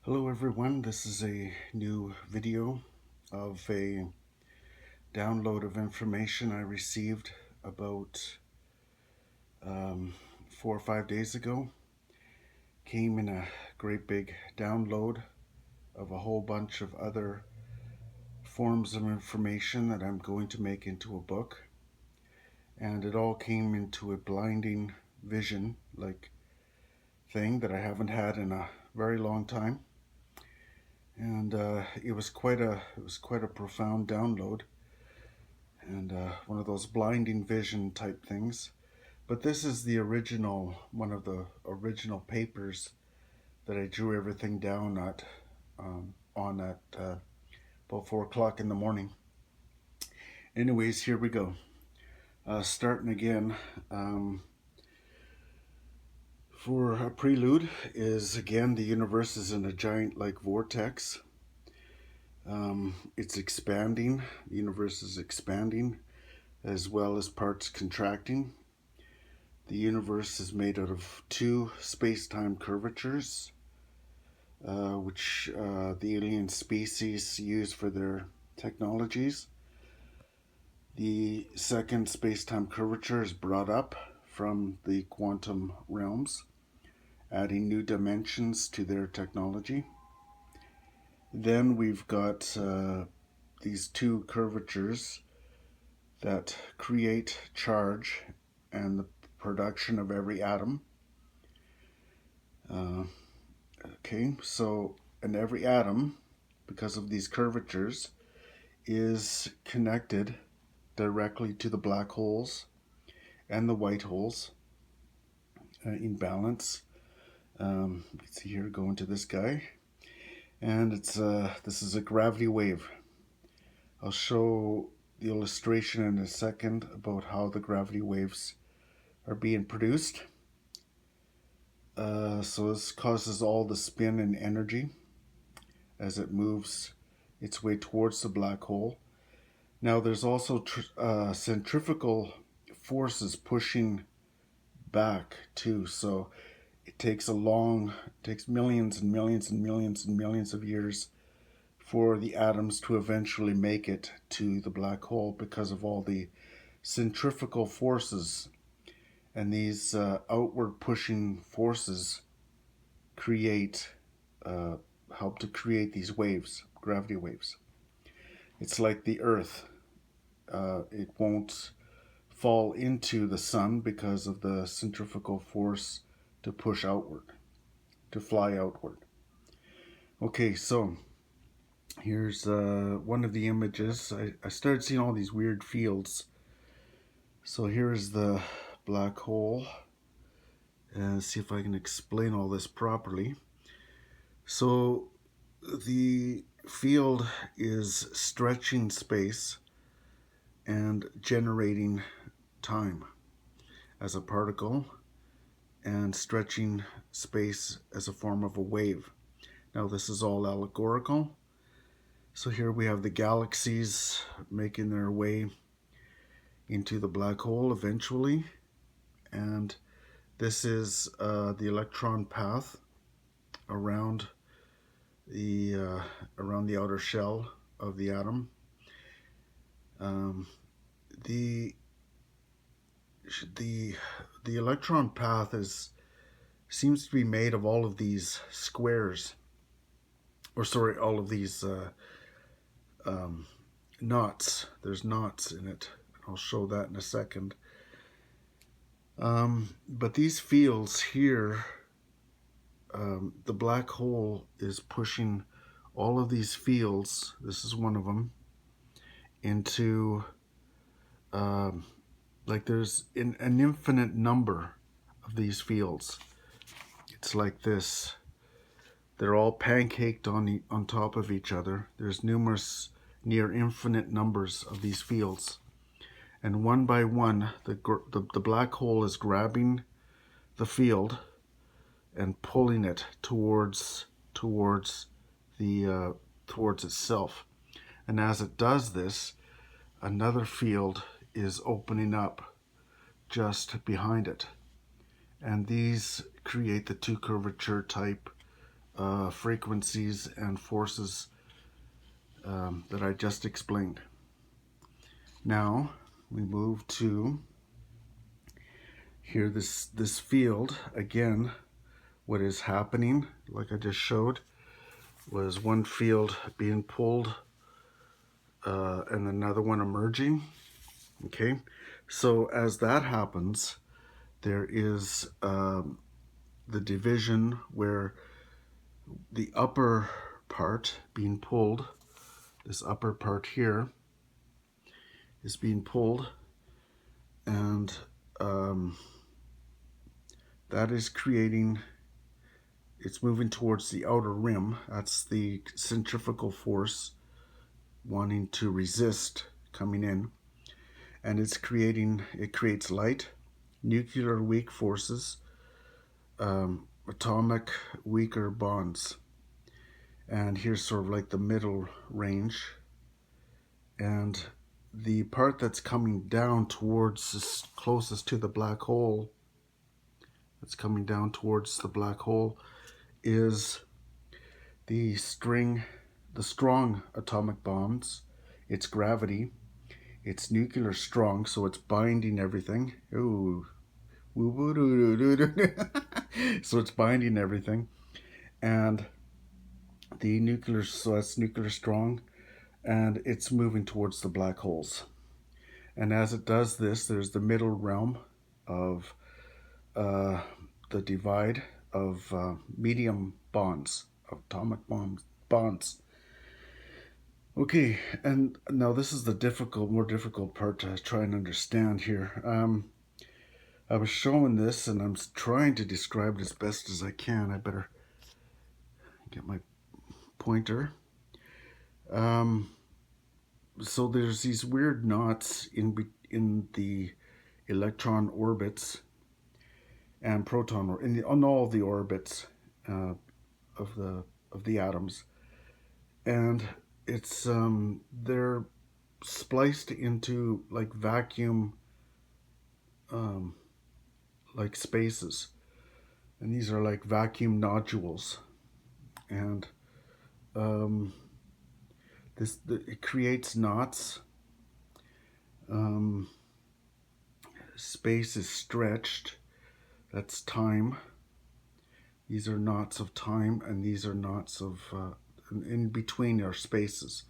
Hello everyone, this is a new video of a download of information I received about 4 or 5 days ago. Came in a great big download of a whole bunch of other forms of information that I'm going to make into a book. And it all came into a blinding vision like thing that I haven't had in a very long time. And it was quite a profound download, and one of those blinding vision type things. But this is the original, one of the original papers that I drew everything down on at about 4 o'clock in the morning. Anyways, here we go. Starting again. For a prelude is, again, the universe is in a giant like vortex. It's expanding. The universe is expanding as well as parts contracting. The universe is made out of two space-time curvatures, which the alien species use for their technologies. The second space-time curvature is brought up from the quantum realms, adding new dimensions to their technology. Then we've got these two curvatures that create charge and the production of every atom. And every atom, because of these curvatures, is connected directly to the black holes and the white holes in balance. You can see here, going to this guy, and this is a gravity wave. I'll show the illustration in a second about how the gravity waves are being produced. So this causes all the spin and energy as it moves its way towards the black hole. Now there's also centrifugal forces pushing back too, so it takes millions and millions and millions and millions of years for the atoms to eventually make it to the black hole because of all the centrifugal forces. And these outward pushing forces help to create these waves, gravity waves. It's like the Earth. It won't fall into the sun because of the centrifugal force to push outward, to fly outward. Okay, so here's one of the images. I started seeing all these weird fields. So here's the black hole, and see if I can explain all this properly. So the field is stretching space and generating time as a particle, and stretching space as a form of a wave. Now this is all allegorical. So here we have the galaxies making their way into the black hole eventually, and this is the electron path around the outer shell of the atom. The electron path seems to be made of all of these squares, all of these knots. There's knots in it. I'll show that in a second. But these fields here, the black hole is pushing all of these fields, this is one of them, into like there's an infinite number of these fields. It's like this. They're all pancaked on top of each other. There's numerous near infinite numbers of these fields. And one by one, the black hole is grabbing the field and pulling it towards itself. And as it does this, another field is opening up just behind it. And these create the two curvature type frequencies and forces that I just explained. Now we move to here, this field again. What is happening, like I just showed, was one field being pulled and another one emerging. Okay, so as that happens, there is the division where the upper part being pulled, this upper part here is being pulled, and that is creating, it's moving towards the outer rim. That's the centrifugal force wanting to resist coming in, and it creates light, nuclear weak forces, atomic weaker bonds. And here's sort of like the middle range. And the part that's coming down towards, closest to the black hole, that's coming down towards the black hole, is the strong atomic bonds. It's gravity. It's nuclear strong, so it's binding everything. Ooh. So it's binding everything. And the nuclear, so that's nuclear strong, and it's moving towards the black holes. And as it does this, there's the middle realm of the divide of medium bonds, atomic bonds. Okay, and now this is the more difficult part to try and understand here. I was showing this, and I'm trying to describe it as best as I can. I better get my pointer. So there's these weird knots in the electron orbits and proton or on all the orbits of the atoms, and it's they're spliced into like vacuum like spaces, and these are like vacuum nodules, and it creates knots. Space is stretched. That's time. These are knots of time, and these are knots of in between are spaces,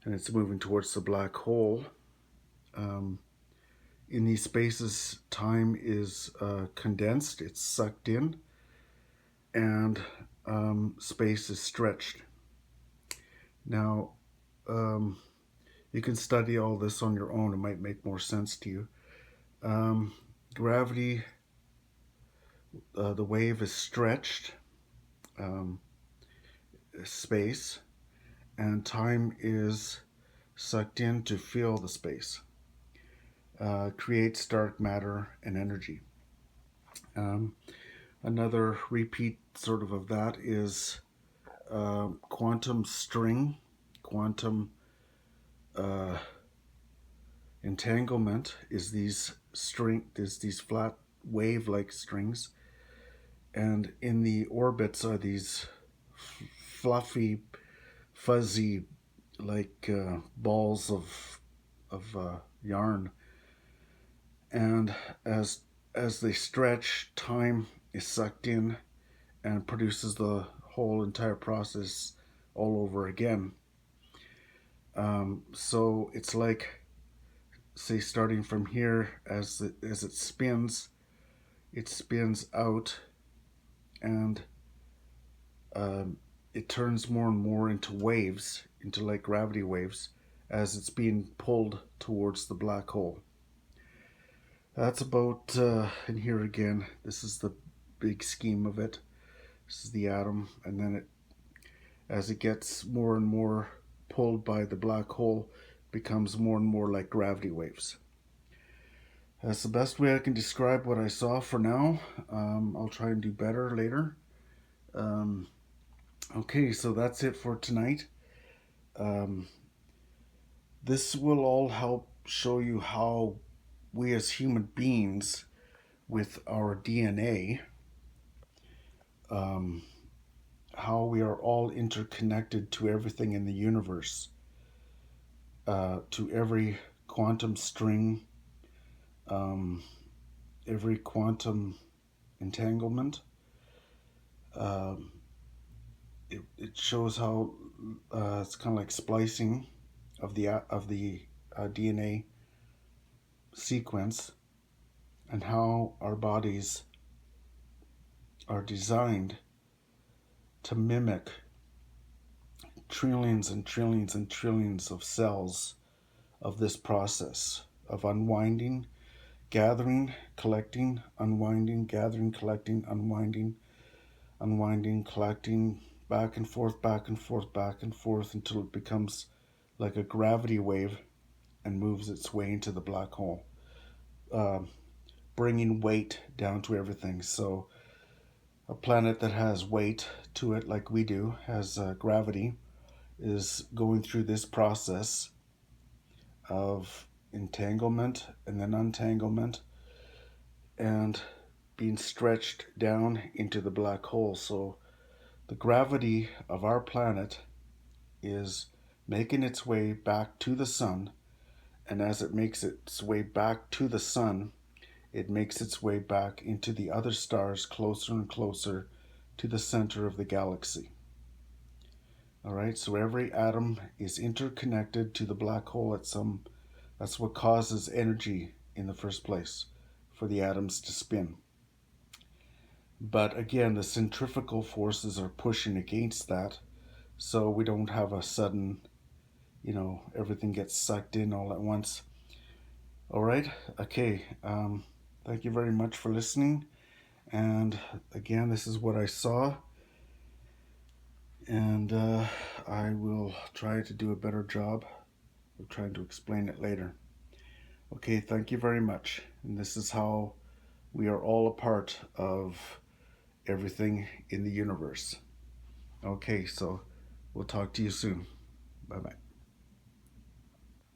and it's moving towards the black hole. In these spaces, time is condensed, it's sucked in, and space is stretched. Now, you can study all this on your own. It might make more sense to you. Gravity, the wave is stretched, space, and time is sucked in to fill the space. Creates dark matter and energy. Another repeat sort of that is quantum string, quantum entanglement is these flat wave-like strings, and in the orbits are these fluffy, fuzzy, like balls of yarn. And as they stretch, time is sucked in and produces the whole entire process all over again. So it's like, say, starting from here, as it spins out, and it turns more and more into waves, into like gravity waves, as it's being pulled towards the black hole. That's about, and here again, this is the big scheme of it. This is the atom, and then as it gets more and more pulled by the black hole, becomes more and more like gravity waves. That's the best way I can describe what I saw for now. I'll try and do better later. Okay, so that's it for tonight. This will all help show you how we as human beings, with our DNA, how we are all interconnected to everything in the universe, to every quantum string, um, every quantum entanglement. Um, it shows how it's kind of like splicing of the DNA sequence, and how our bodies are designed to mimic trillions and trillions and trillions of cells of this process of unwinding, gathering, collecting, unwinding, gathering, collecting, unwinding, unwinding, collecting, back and forth, back and forth, back and forth until it becomes like a gravity wave and moves its way into the black hole, um, bringing weight down to everything. So, a planet that has weight to it, like we do, has gravity, is going through this process of entanglement and then untanglement and being stretched down into the black hole. So, the gravity of our planet is making its way back to the sun, and as it makes its way back to the sun, it makes its way back into the other stars closer and closer to the center of the galaxy. All right, so every atom is interconnected to the black hole at some. That's what causes energy in the first place, for the atoms to spin. But again, the centrifugal forces are pushing against that, so we don't have a sudden, everything gets sucked in all at once. All right, okay. Thank you very much for listening. And again, this is what I saw, and I will try to do a better job of trying to explain it later. Okay, thank you very much. And this is how we are all a part of everything in the universe. Okay, so we'll talk to you soon. Bye bye.